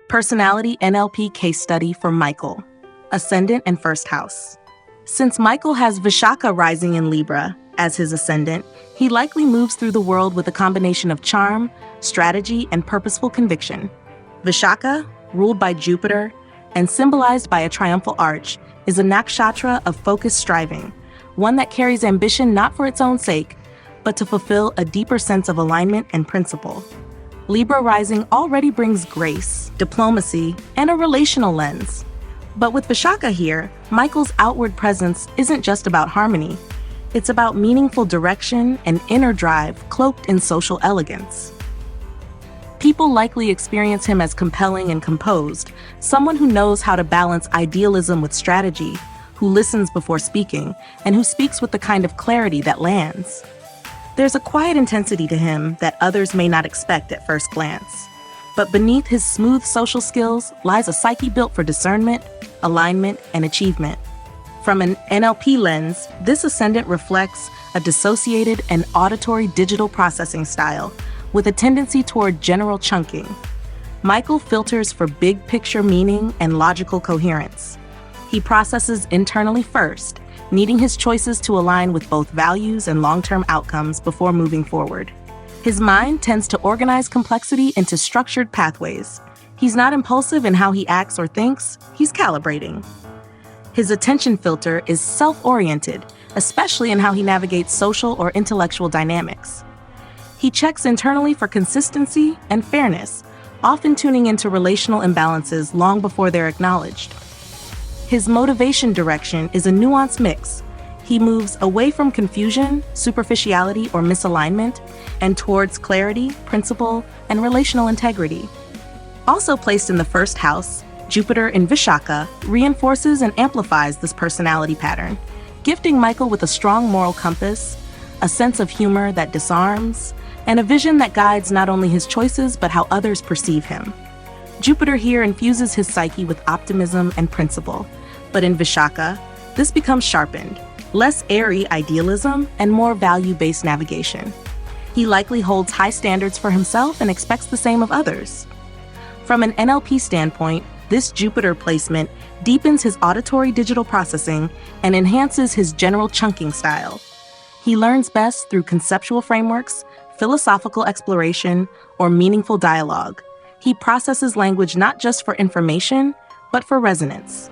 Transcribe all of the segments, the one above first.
Personality NLP case study for Michael, Ascendant and First House. Since Michael has Vishakha rising in Libra as his ascendant, he likely moves through the world with a combination of charm, strategy, and purposeful conviction. Vishakha, ruled by Jupiter and symbolized by a triumphal arch, is a nakshatra of focused striving, one that carries ambition not for its own sake, but to fulfill a deeper sense of alignment and principle. Libra rising already brings grace, diplomacy, and a relational lens. But with Vishakha here, Michael's outward presence isn't just about harmony. It's about meaningful direction and inner drive cloaked in social elegance. People likely experience him as compelling and composed, someone who knows how to balance idealism with strategy, who listens before speaking, and who speaks with the kind of clarity that lands. There's a quiet intensity to him that others may not expect at first glance. But beneath his smooth social skills lies a psyche built for discernment, alignment, and achievement. From an NLP lens, this ascendant reflects a dissociated and auditory digital processing style with a tendency toward general chunking. Michael filters for big picture meaning and logical coherence. He processes internally first, needing his choices to align with both values and long-term outcomes before moving forward. His mind tends to organize complexity into structured pathways. He's not impulsive in how he acts or thinks, he's calibrating. His attention filter is self-oriented, especially in how he navigates social or intellectual dynamics. He checks internally for consistency and fairness, often tuning into relational imbalances long before they're acknowledged. His motivation direction is a nuanced mix. He moves away from confusion, superficiality, or misalignment, and towards clarity, principle, and relational integrity. Also placed in the first house, Jupiter in Vishakha reinforces and amplifies this personality pattern, gifting Michael with a strong moral compass, a sense of humor that disarms, and a vision that guides not only his choices but how others perceive him. Jupiter here infuses his psyche with optimism and principle, but in Vishakha, this becomes sharpened, less airy idealism and more value-based navigation. He likely holds high standards for himself and expects the same of others. From an NLP standpoint, this Jupiter placement deepens his auditory digital processing and enhances his general chunking style. He learns best through conceptual frameworks, philosophical exploration, or meaningful dialogue. He processes language not just for information, but for resonance.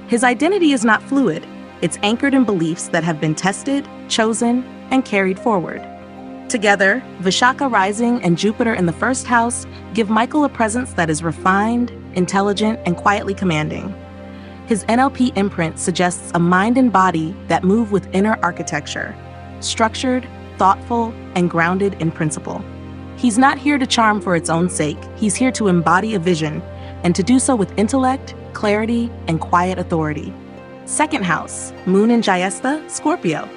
His identity is not fluid. It's anchored in beliefs that have been tested, chosen, and carried forward. Together, Vishakha rising and Jupiter in the first house give Michael a presence that is refined, intelligent, and quietly commanding. His NLP imprint suggests a mind and body that move with inner architecture, structured, thoughtful, and grounded in principle. He's not here to charm for its own sake. He's here to embody a vision, and to do so with intellect, clarity, and quiet authority. Second house, Moon in Jyestha, Scorpio.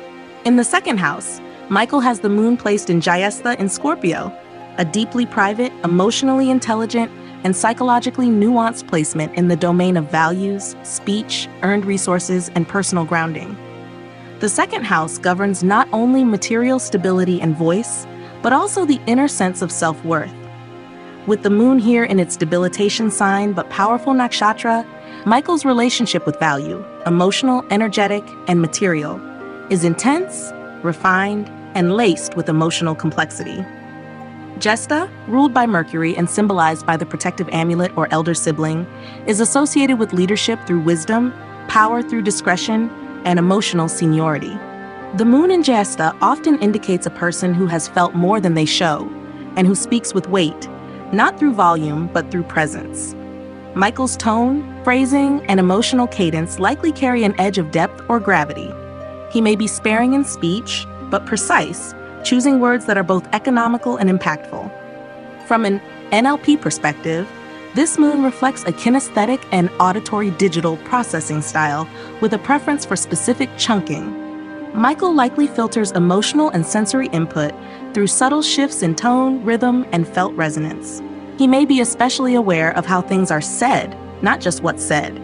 In the second house, Michael has the moon placed in Jyestha in Scorpio, a deeply private, emotionally intelligent, and psychologically nuanced placement in the domain of values, speech, earned resources, and personal grounding. The second house governs not only material stability and voice, but also the inner sense of self-worth. With the moon here in its debilitation sign but powerful nakshatra, Michael's relationship with value, emotional, energetic, and material, is intense, refined, and laced with emotional complexity. Jyestha, ruled by Mercury and symbolized by the protective amulet or elder sibling, is associated with leadership through wisdom, power through discretion, and emotional seniority. The moon in Jyestha often indicates a person who has felt more than they show, and who speaks with weight, not through volume, but through presence. Michael's tone, phrasing, and emotional cadence likely carry an edge of depth or gravity. He may be sparing in speech, but precise, choosing words that are both economical and impactful. From an NLP perspective, this moon reflects a kinesthetic and auditory digital processing style with a preference for specific chunking. Michael likely filters emotional and sensory input through subtle shifts in tone, rhythm, and felt resonance. He may be especially aware of how things are said, not just what's said,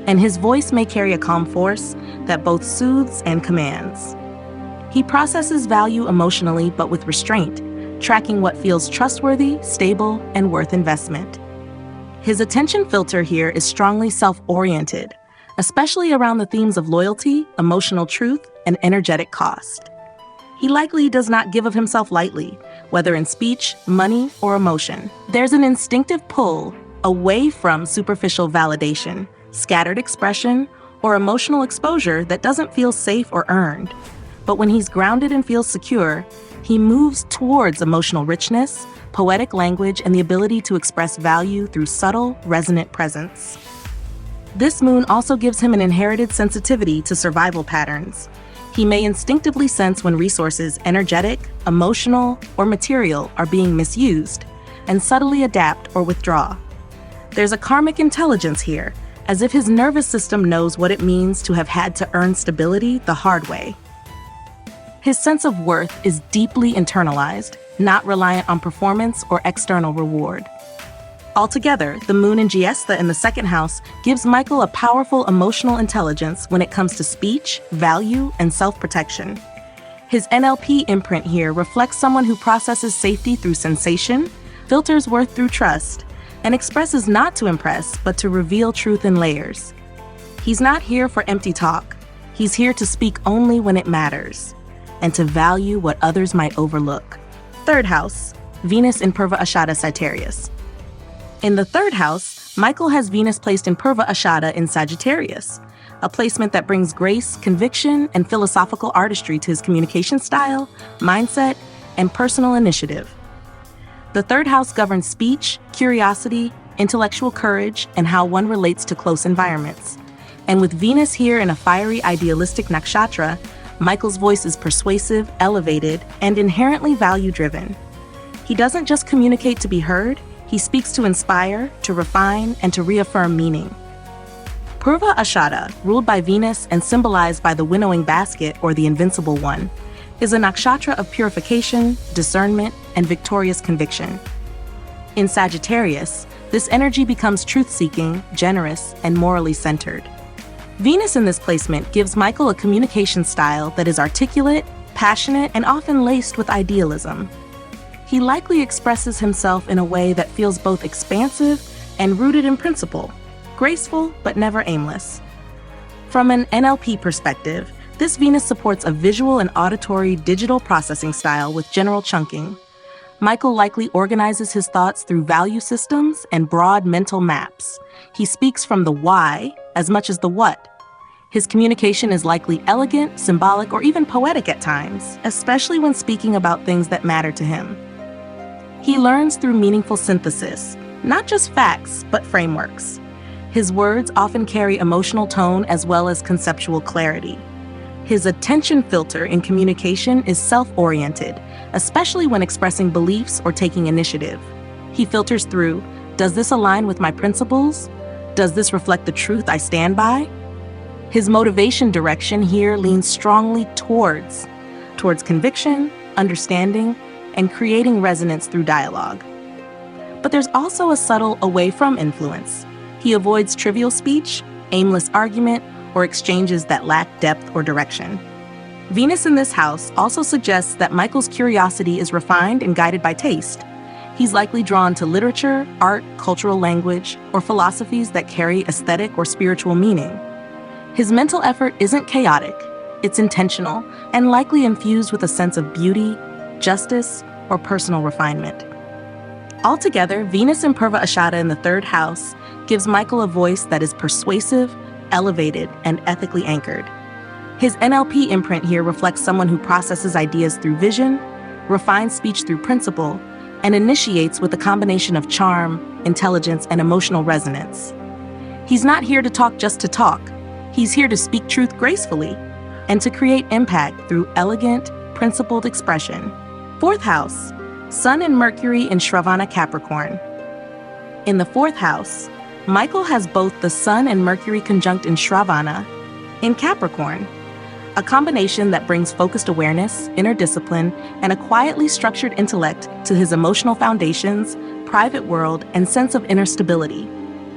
and his voice may carry a calm force that both soothes and commands. He processes value emotionally but with restraint, tracking what feels trustworthy, stable, and worth investment. His attention filter here is strongly self-oriented, especially around the themes of loyalty, emotional truth, and energetic cost. He likely does not give of himself lightly, whether in speech, money, or emotion. There's an instinctive pull away from superficial validation, scattered expression, or emotional exposure that doesn't feel safe or earned. But when he's grounded and feels secure, he moves towards emotional richness, poetic language, and the ability to express value through subtle, resonant presence. This moon also gives him an inherited sensitivity to survival patterns. He may instinctively sense when resources, energetic, emotional, or material, are being misused, and subtly adapt or withdraw. There's a karmic intelligence here, as if his nervous system knows what it means to have had to earn stability the hard way. His sense of worth is deeply internalized, not reliant on performance or external reward. Altogether, the moon in Giesta in the second house gives Michael a powerful emotional intelligence when it comes to speech, value, and self-protection. His NLP imprint here reflects someone who processes safety through sensation, filters worth through trust, and expresses not to impress, but to reveal truth in layers. He's not here for empty talk. He's here to speak only when it matters, and to value what others might overlook. Third house, Venus in Purva Ashada Sagittarius. In the third house, Michael has Venus placed in Purva Ashada in Sagittarius, a placement that brings grace, conviction, and philosophical artistry to his communication style, mindset, and personal initiative. The third house governs speech, curiosity, intellectual courage, and how one relates to close environments. And with Venus here in a fiery, idealistic nakshatra, Michael's voice is persuasive, elevated, and inherently value-driven. He doesn't just communicate to be heard, he speaks to inspire, to refine, and to reaffirm meaning. Purva Ashada, ruled by Venus and symbolized by the winnowing basket or the invincible one, is a nakshatra of purification, discernment, and victorious conviction. In Sagittarius, this energy becomes truth-seeking, generous, and morally centered. Venus in this placement gives Michael a communication style that is articulate, passionate, and often laced with idealism. He likely expresses himself in a way that feels both expansive and rooted in principle, graceful but never aimless. From an NLP perspective, this Venus supports a visual and auditory digital processing style with general chunking. Michael likely organizes his thoughts through value systems and broad mental maps. He speaks from the why as much as the what. His communication is likely elegant, symbolic, or even poetic at times, especially when speaking about things that matter to him. He learns through meaningful synthesis, not just facts, but frameworks. His words often carry emotional tone as well as conceptual clarity. His attention filter in communication is self-oriented, especially when expressing beliefs or taking initiative. He filters through, does this align with my principles? Does this reflect the truth I stand by? His motivation direction here leans strongly towards conviction, understanding, and creating resonance through dialogue. But there's also a subtle away from influence. He avoids trivial speech, aimless argument, or exchanges that lack depth or direction. Venus in this house also suggests that Michael's curiosity is refined and guided by taste. He's likely drawn to literature, art, cultural language, or philosophies that carry aesthetic or spiritual meaning. His mental effort isn't chaotic, it's intentional, and likely infused with a sense of beauty, justice, or personal refinement. Altogether, Venus in Purva Ashada in the third house gives Michael a voice that is persuasive, elevated, and ethically anchored. His NLP imprint here reflects someone who processes ideas through vision, refines speech through principle, and initiates with a combination of charm, intelligence, and emotional resonance. He's not here to talk just to talk. He's here to speak truth gracefully and to create impact through elegant, principled expression. Fourth house, Sun and Mercury in Shravana Capricorn. In the fourth house, Michael has both the Sun and Mercury conjunct in Shravana in Capricorn, a combination that brings focused awareness, inner discipline, and a quietly structured intellect to his emotional foundations, private world, and sense of inner stability.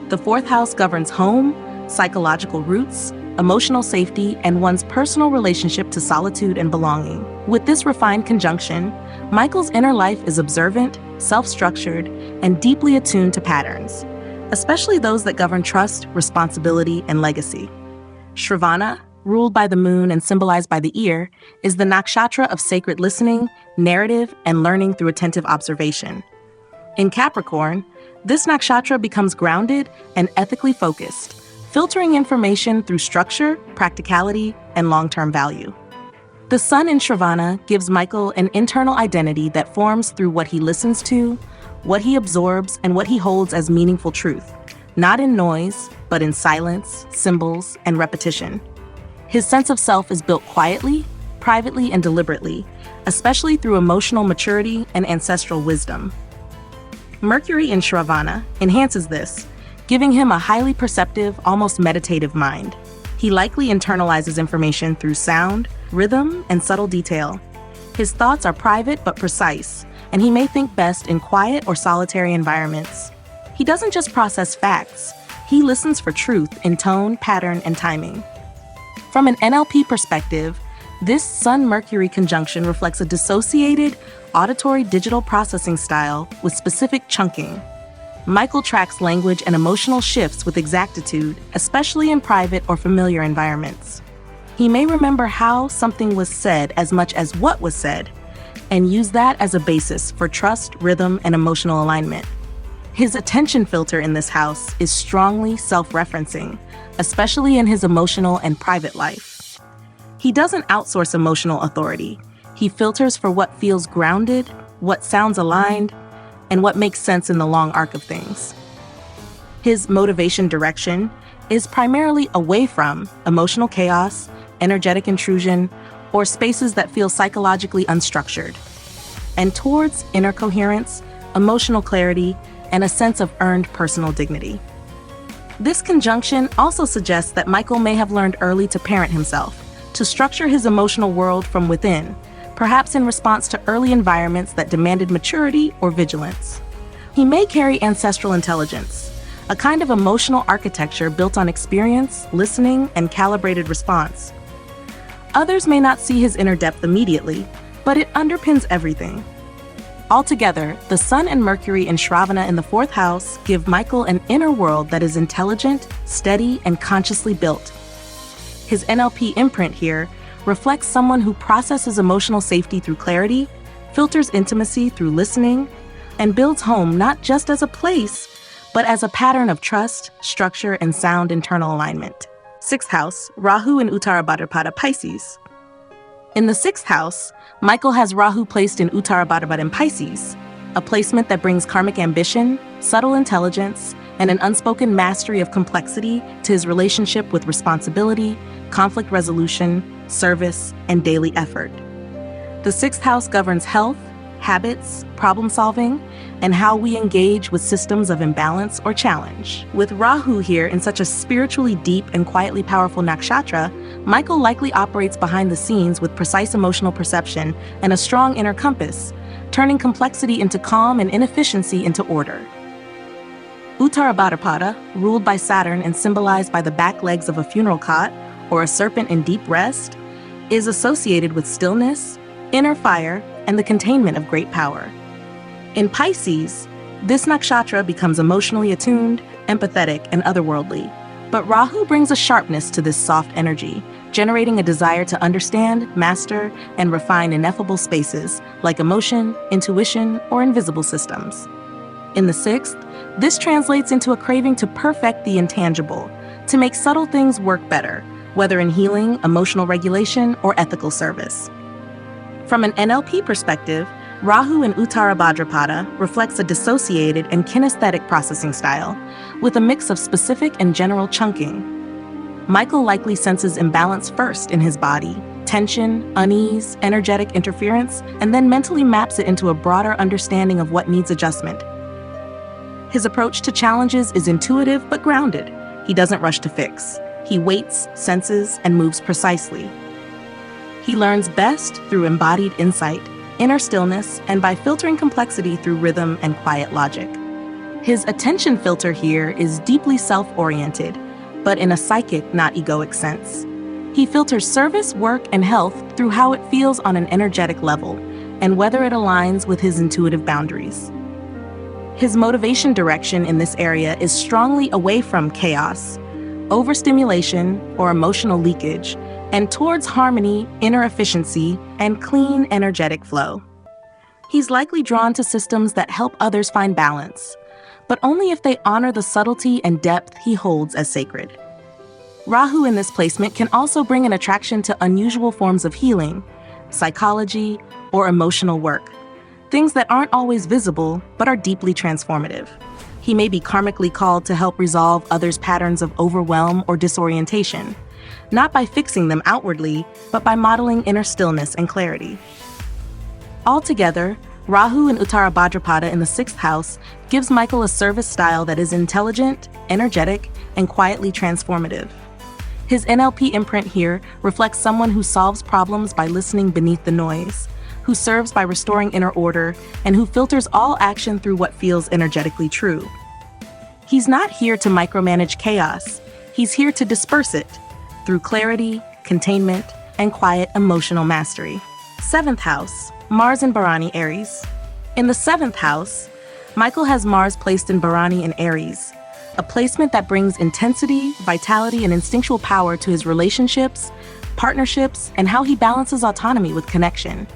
The fourth house governs home, psychological roots, emotional safety, and one's personal relationship to solitude and belonging. With this refined conjunction, Michael's inner life is observant, self-structured, and deeply attuned to patterns. especially those that govern trust, responsibility, and legacy. Shravana, ruled by the moon and symbolized by the ear, is the nakshatra of sacred listening, narrative, and learning through attentive observation. In Capricorn, this nakshatra becomes grounded and ethically focused, filtering information through structure, practicality, and long-term value. The sun in Shravana gives Michael an internal identity that forms through what he listens to, what he absorbs, and what he holds as meaningful truth, not in noise, but in silence, symbols, and repetition. His sense of self is built quietly, privately, and deliberately, especially through emotional maturity and ancestral wisdom. Mercury in Shravana enhances this, giving him a highly perceptive, almost meditative mind. He likely internalizes information through sound, rhythm, and subtle detail. His thoughts are private but precise, and he may think best in quiet or solitary environments. He doesn't just process facts, he listens for truth in tone, pattern, and timing. From an NLP perspective, this Sun-Mercury conjunction reflects a dissociated, auditory digital processing style with specific chunking. Michael tracks language and emotional shifts with exactitude, especially in private or familiar environments. He may remember how something was said as much as what was said, and use that as a basis for trust, rhythm, and emotional alignment. His attention filter in this house is strongly self-referencing, especially in his emotional and private life. He doesn't outsource emotional authority. He filters for what feels grounded, what sounds aligned, and what makes sense in the long arc of things. His motivation direction is primarily away from emotional chaos, energetic intrusion, or spaces that feel psychologically unstructured, and towards inner coherence, emotional clarity, and a sense of earned personal dignity. This conjunction also suggests that Michael may have learned early to parent himself, to structure his emotional world from within, perhaps in response to early environments that demanded maturity or vigilance. He may carry ancestral intelligence, a kind of emotional architecture built on experience, listening, and calibrated response. Others may not see his inner depth immediately, but it underpins everything. Altogether, the Sun and Mercury in Shravana in the fourth house give Michael an inner world that is intelligent, steady, and consciously built. His NLP imprint here reflects someone who processes emotional safety through clarity, filters intimacy through listening, and builds home not just as a place, but as a pattern of trust, structure, and sound internal alignment. Sixth house, Rahu in Uttara Bhadrapada, Pisces. In the sixth house, Michael has Rahu placed in Uttara Bhadrapada in Pisces, a placement that brings karmic ambition, subtle intelligence, and an unspoken mastery of complexity to his relationship with responsibility, conflict resolution, service, and daily effort. The sixth house governs health, habits, problem solving, and how we engage with systems of imbalance or challenge. With Rahu here in such a spiritually deep and quietly powerful nakshatra, Michael likely operates behind the scenes with precise emotional perception and a strong inner compass, turning complexity into calm and inefficiency into order. Uttara Bhadrapada, ruled by Saturn and symbolized by the back legs of a funeral cot or a serpent in deep rest, is associated with stillness, inner fire, and the containment of great power. In Pisces, this nakshatra becomes emotionally attuned, empathetic, and otherworldly, but Rahu brings a sharpness to this soft energy, generating a desire to understand, master, and refine ineffable spaces like emotion, intuition, or invisible systems. In the sixth, this translates into a craving to perfect the intangible, to make subtle things work better, whether in healing, emotional regulation, or ethical service. From an NLP perspective, Rahu in Uttara Bhadrapada reflects a dissociated and kinesthetic processing style, with a mix of specific and general chunking. Michael likely senses imbalance first in his body, tension, unease, energetic interference, and then mentally maps it into a broader understanding of what needs adjustment. His approach to challenges is intuitive but grounded. He doesn't rush to fix. He waits, senses, and moves precisely. He learns best through embodied insight, inner stillness, and by filtering complexity through rhythm and quiet logic. His attention filter here is deeply self-oriented, but in a psychic, not egoic sense. He filters service, work, and health through how it feels on an energetic level, and whether it aligns with his intuitive boundaries. His motivation direction in this area is strongly away from chaos, overstimulation, or emotional leakage, and towards harmony, inner efficiency, and clean, energetic flow. He's likely drawn to systems that help others find balance, but only if they honor the subtlety and depth he holds as sacred. Rahu in this placement can also bring an attraction to unusual forms of healing, psychology, or emotional work, things that aren't always visible but are deeply transformative. He may be karmically called to help resolve others' patterns of overwhelm or disorientation, not by fixing them outwardly, but by modeling inner stillness and clarity. Altogether, Rahu and Uttara Bhadrapada in the 6th house gives Michael a service style that is intelligent, energetic, and quietly transformative. His NLP imprint here reflects someone who solves problems by listening beneath the noise, who serves by restoring inner order, and who filters all action through what feels energetically true. He's not here to micromanage chaos. He's here to disperse it through clarity, containment, and quiet emotional mastery. 7th house, Mars in Bharani, Aries. In the 7th house, Michael has Mars placed in Bharani in Aries, a placement that brings intensity, vitality, and instinctual power to his relationships, partnerships, and how he balances autonomy with connection.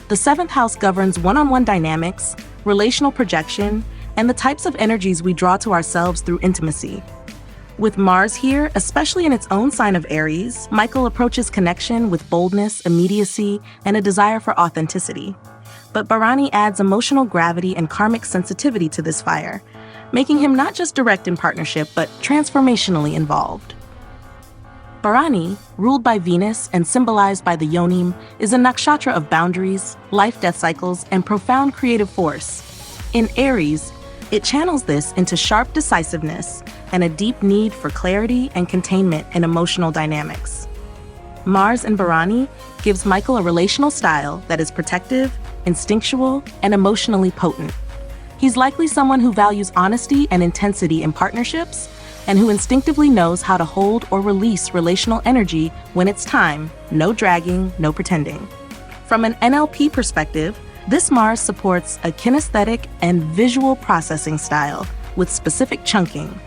The 7th house governs one-on-one dynamics, relational projection, and the types of energies we draw to ourselves through intimacy. With Mars here, especially in its own sign of Aries, Michael approaches connection with boldness, immediacy, and a desire for authenticity. But Bharani adds emotional gravity and karmic sensitivity to this fire, making him not just direct in partnership, but transformationally involved. Bharani, ruled by Venus and symbolized by the Yonim, is a nakshatra of boundaries, life-death cycles, and profound creative force. In Aries, it channels this into sharp decisiveness and a deep need for clarity and containment in emotional dynamics. Mars in Bharani gives Michael a relational style that is protective, instinctual, and emotionally potent. He's likely someone who values honesty and intensity in partnerships, and who instinctively knows how to hold or release relational energy when it's time, no dragging, no pretending. From an NLP perspective, this Mars supports a kinesthetic and visual processing style with specific chunking.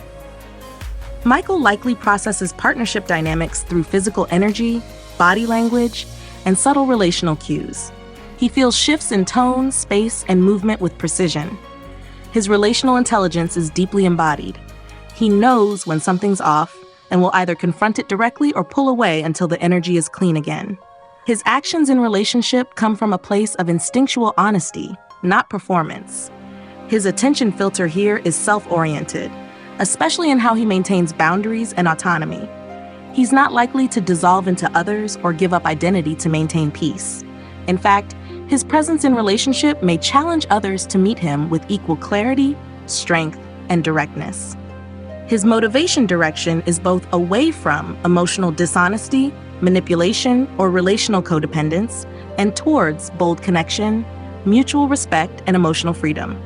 Michael likely processes partnership dynamics through physical energy, body language, and subtle relational cues. He feels shifts in tone, space, and movement with precision. His relational intelligence is deeply embodied. He knows when something's off and will either confront it directly or pull away until the energy is clean again. His actions in relationship come from a place of instinctual honesty, not performance. His attention filter here is self-oriented, especially in how he maintains boundaries and autonomy. He's not likely to dissolve into others or give up identity to maintain peace. In fact, his presence in relationship may challenge others to meet him with equal clarity, strength, and directness. His motivation direction is both away from emotional dishonesty, manipulation, or relational codependence, and towards bold connection, mutual respect, and emotional freedom.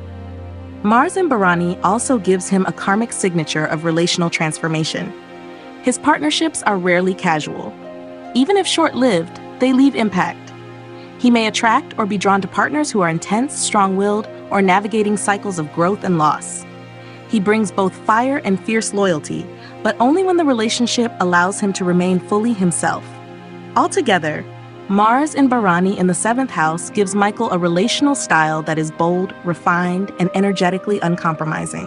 Mars in Bharani also gives him a karmic signature of relational transformation. His partnerships are rarely casual. Even if short-lived, they leave impact. He may attract or be drawn to partners who are intense, strong-willed, or navigating cycles of growth and loss. He brings both fire and fierce loyalty, but only when the relationship allows him to remain fully himself. Altogether, Mars in Bharani in the 7th house gives Michael a relational style that is bold, refined, and energetically uncompromising.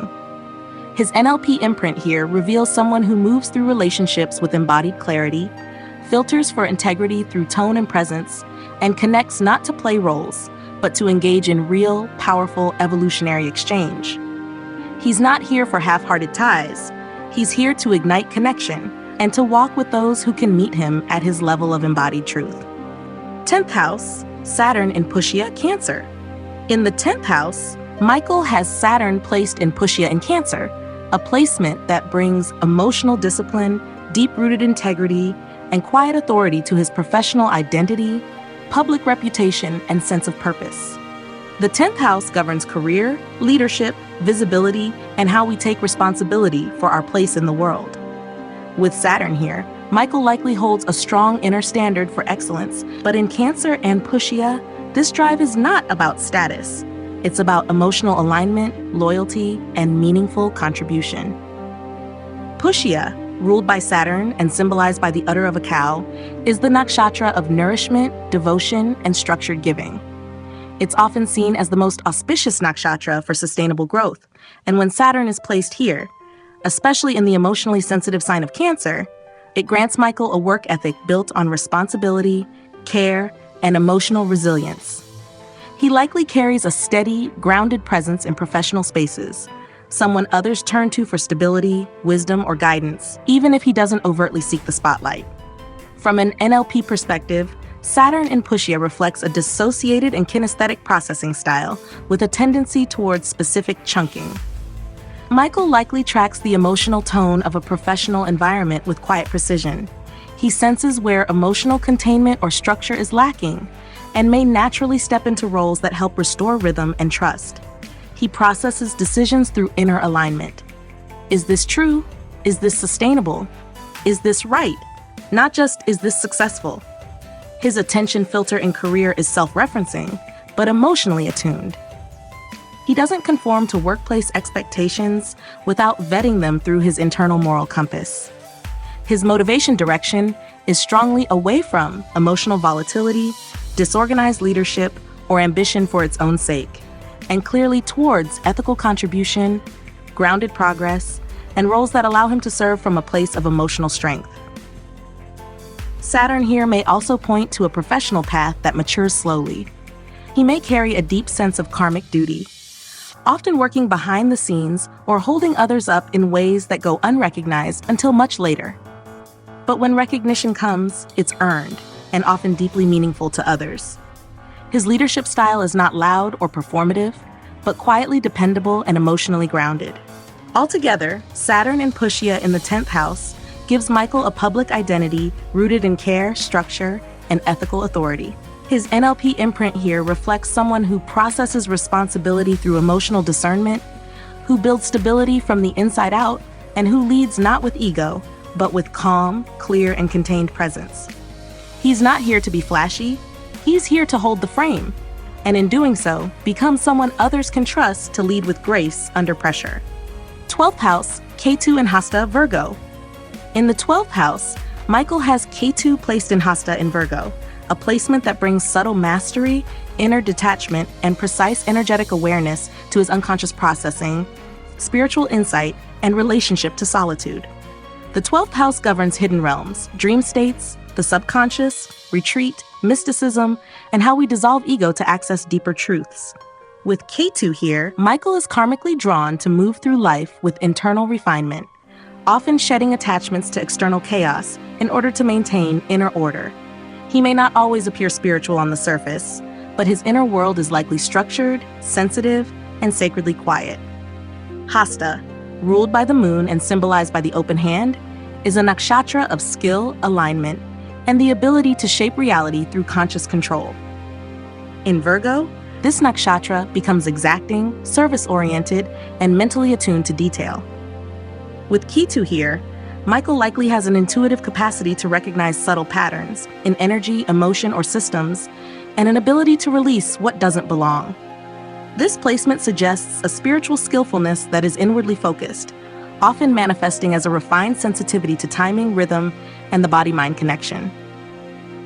His NLP imprint here reveals someone who moves through relationships with embodied clarity, filters for integrity through tone and presence, and connects not to play roles, but to engage in real, powerful, evolutionary exchange. He's not here for half-hearted ties. He's here to ignite connection and to walk with those who can meet him at his level of embodied truth. 10th house, Saturn in Pushya, Cancer. In the 10th house, Michael has Saturn placed in Pushya in Cancer, a placement that brings emotional discipline, deep-rooted integrity, and quiet authority to his professional identity, public reputation, and sense of purpose. The 10th house governs career, leadership, visibility, and how we take responsibility for our place in the world. With Saturn here, Michael likely holds a strong inner standard for excellence, but in Cancer and Pushya, this drive is not about status. It's about emotional alignment, loyalty, and meaningful contribution. Pushya, ruled by Saturn and symbolized by the udder of a cow, is the nakshatra of nourishment, devotion, and structured giving. It's often seen as the most auspicious nakshatra for sustainable growth, and when Saturn is placed here, especially in the emotionally sensitive sign of Cancer, it grants Michael a work ethic built on responsibility, care, and emotional resilience. He likely carries a steady, grounded presence in professional spaces, someone others turn to for stability, wisdom, or guidance, even if he doesn't overtly seek the spotlight. From an NLP perspective, Saturn in Pushya reflects a dissociated and kinesthetic processing style with a tendency towards specific chunking. Michael likely tracks the emotional tone of a professional environment with quiet precision. He senses where emotional containment or structure is lacking and may naturally step into roles that help restore rhythm and trust. He processes decisions through inner alignment. Is this true? Is this sustainable? Is this right? Not just, is this successful? His attention filter in career is self-referencing, but emotionally attuned. He doesn't conform to workplace expectations without vetting them through his internal moral compass. His motivation direction is strongly away from emotional volatility, disorganized leadership, or ambition for its own sake, and clearly towards ethical contribution, grounded progress, and roles that allow him to serve from a place of emotional strength. Saturn here may also point to a professional path that matures slowly. He may carry a deep sense of karmic duty, often working behind the scenes or holding others up in ways that go unrecognized until much later. But when recognition comes, it's earned and often deeply meaningful to others. His leadership style is not loud or performative, but quietly dependable and emotionally grounded. Altogether, Saturn and Pushya in the 10th house gives Michael a public identity rooted in care, structure, and ethical authority. His NLP imprint here reflects someone who processes responsibility through emotional discernment, who builds stability from the inside out, and who leads not with ego, but with calm, clear, and contained presence. He's not here to be flashy, he's here to hold the frame, and in doing so, become someone others can trust to lead with grace under pressure. 12th house, Ketu in Hasta, Virgo. In the 12th house, Michael has Ketu placed in Hasta in Virgo, a placement that brings subtle mastery, inner detachment, and precise energetic awareness to his unconscious processing, spiritual insight, and relationship to solitude. The 12th house governs hidden realms, dream states, the subconscious, retreat, mysticism, and how we dissolve ego to access deeper truths. With Ketu here, Michael is karmically drawn to move through life with internal refinement, often shedding attachments to external chaos in order to maintain inner order. He may not always appear spiritual on the surface, but his inner world is likely structured, sensitive, and sacredly quiet. Hasta, ruled by the moon and symbolized by the open hand, is a nakshatra of skill, alignment, and the ability to shape reality through conscious control. In Virgo, this nakshatra becomes exacting, service-oriented, and mentally attuned to detail. With Ketu here, Michael likely has an intuitive capacity to recognize subtle patterns in energy, emotion, or systems, and an ability to release what doesn't belong. This placement suggests a spiritual skillfulness that is inwardly focused, often manifesting as a refined sensitivity to timing, rhythm, and the body-mind connection.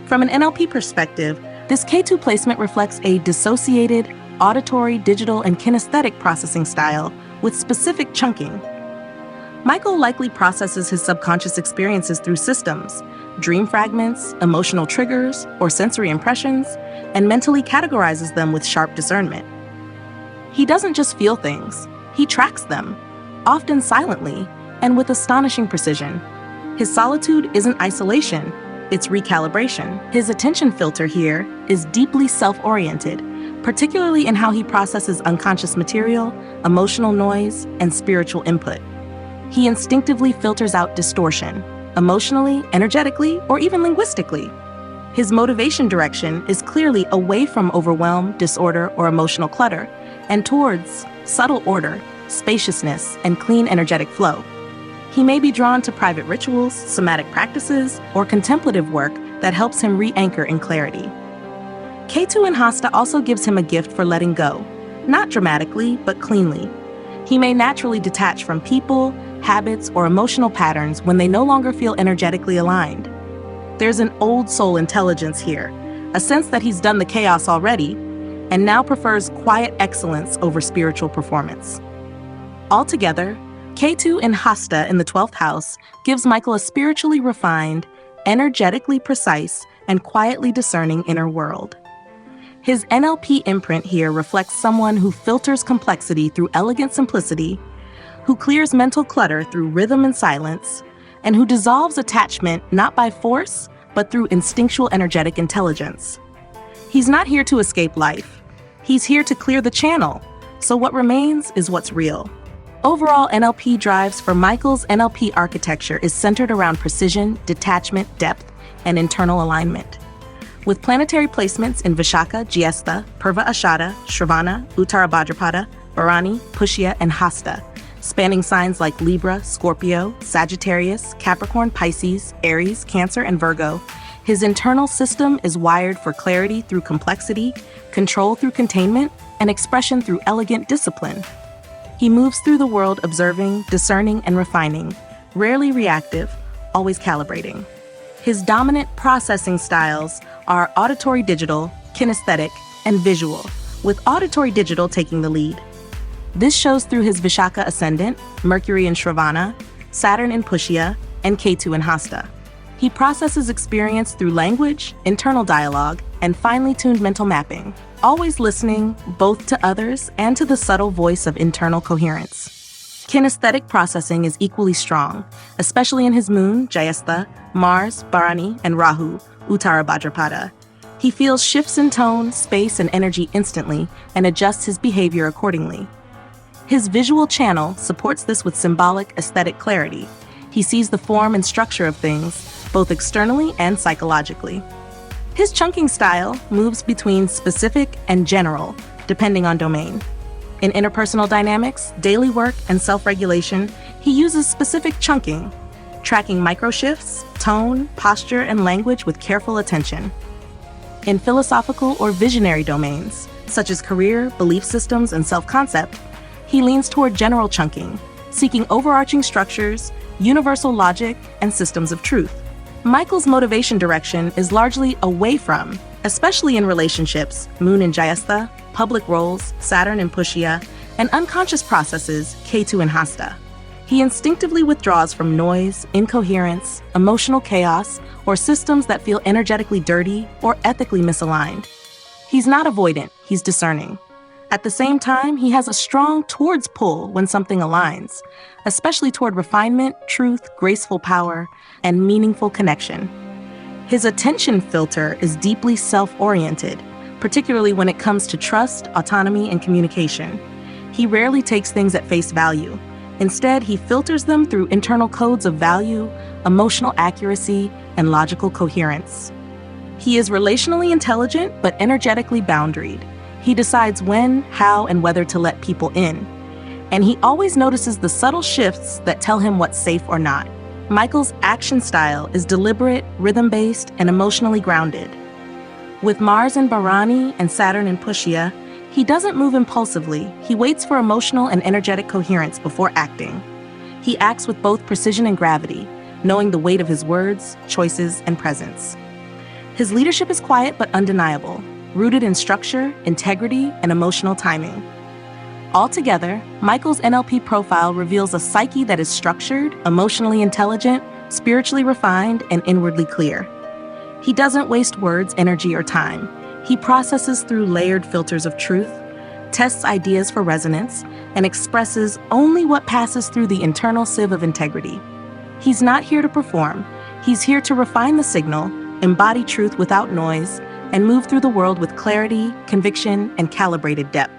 From an NLP perspective, this Ketu placement reflects a dissociated, auditory, digital, and kinesthetic processing style with specific chunking. Michael likely processes his subconscious experiences through systems, dream fragments, emotional triggers, or sensory impressions, and mentally categorizes them with sharp discernment. He doesn't just feel things, he tracks them, often silently, and with astonishing precision. His solitude isn't isolation, it's recalibration. His attention filter here is deeply self-oriented, particularly in how he processes unconscious material, emotional noise, and spiritual input. He instinctively filters out distortion, emotionally, energetically, or even linguistically. His motivation direction is clearly away from overwhelm, disorder, or emotional clutter, and towards subtle order, spaciousness, and clean energetic flow. He may be drawn to private rituals, somatic practices, or contemplative work that helps him re-anchor in clarity. Ketu in Hasta also gives him a gift for letting go, not dramatically, but cleanly. He may naturally detach from people, habits, or emotional patterns when they no longer feel energetically aligned. There's an old soul intelligence here, a sense that he's done the chaos already, and now prefers quiet excellence over spiritual performance. Altogether, Ketu in Hasta in the 12th house gives Michael a spiritually refined, energetically precise, and quietly discerning inner world. His NLP imprint here reflects someone who filters complexity through elegant simplicity, who clears mental clutter through rhythm and silence, and who dissolves attachment not by force, but through instinctual energetic intelligence. He's not here to escape life. He's here to clear the channel, so what remains is what's real. Overall, NLP drives for Michael's NLP architecture is centered around precision, detachment, depth, and internal alignment. With planetary placements in Vishakha, Jyestha, Purva Ashada, Shravana, Uttara Bhadrapada, Bharani, Pushya, and Hasta, spanning signs like Libra, Scorpio, Sagittarius, Capricorn, Pisces, Aries, Cancer, and Virgo, his internal system is wired for clarity through complexity, control through containment, and expression through elegant discipline. He moves through the world observing, discerning, and refining, rarely reactive, always calibrating. His dominant processing styles are auditory digital, kinesthetic, and visual, with auditory digital taking the lead. This shows through his Vishakha Ascendant, Mercury in Shravana, Saturn in Pushya, and Ketu in Hasta. He processes experience through language, internal dialogue, and finely tuned mental mapping, always listening both to others and to the subtle voice of internal coherence. Kinesthetic processing is equally strong, especially in his moon, Jyestha, Mars, Bharani, and Rahu, Uttara Bhadrapada. He feels shifts in tone, space, and energy instantly and adjusts his behavior accordingly. His visual channel supports this with symbolic aesthetic clarity. He sees the form and structure of things, both externally and psychologically. His chunking style moves between specific and general, depending on domain. In interpersonal dynamics, daily work, and self-regulation, he uses specific chunking, tracking micro-shifts, tone, posture, and language with careful attention. In philosophical or visionary domains, such as career, belief systems, and self-concept, he leans toward general chunking, seeking overarching structures, universal logic, and systems of truth. Michael's motivation direction is largely away from, especially in relationships, Moon in Jyestha, public roles, Saturn in Pushya, and unconscious processes, Ketu in Hasta. He instinctively withdraws from noise, incoherence, emotional chaos, or systems that feel energetically dirty or ethically misaligned. He's not avoidant, he's discerning. At the same time, he has a strong towards pull when something aligns, especially toward refinement, truth, graceful power, and meaningful connection. His attention filter is deeply self-oriented, particularly when it comes to trust, autonomy, and communication. He rarely takes things at face value. Instead, he filters them through internal codes of value, emotional accuracy, and logical coherence. He is relationally intelligent but energetically boundaried. He decides when, how, and whether to let people in. And he always notices the subtle shifts that tell him what's safe or not. Michael's action style is deliberate, rhythm-based, and emotionally grounded. With Mars in Bharani and Saturn in Pushya, he doesn't move impulsively. He waits for emotional and energetic coherence before acting. He acts with both precision and gravity, knowing the weight of his words, choices, and presence. His leadership is quiet but undeniable, rooted in structure, integrity, and emotional timing. Altogether, Michael's NLP profile reveals a psyche that is structured, emotionally intelligent, spiritually refined, and inwardly clear. He doesn't waste words, energy, or time. He processes through layered filters of truth, tests ideas for resonance, and expresses only what passes through the internal sieve of integrity. He's not here to perform. He's here to refine the signal, embody truth without noise, and move through the world with clarity, conviction, and calibrated depth.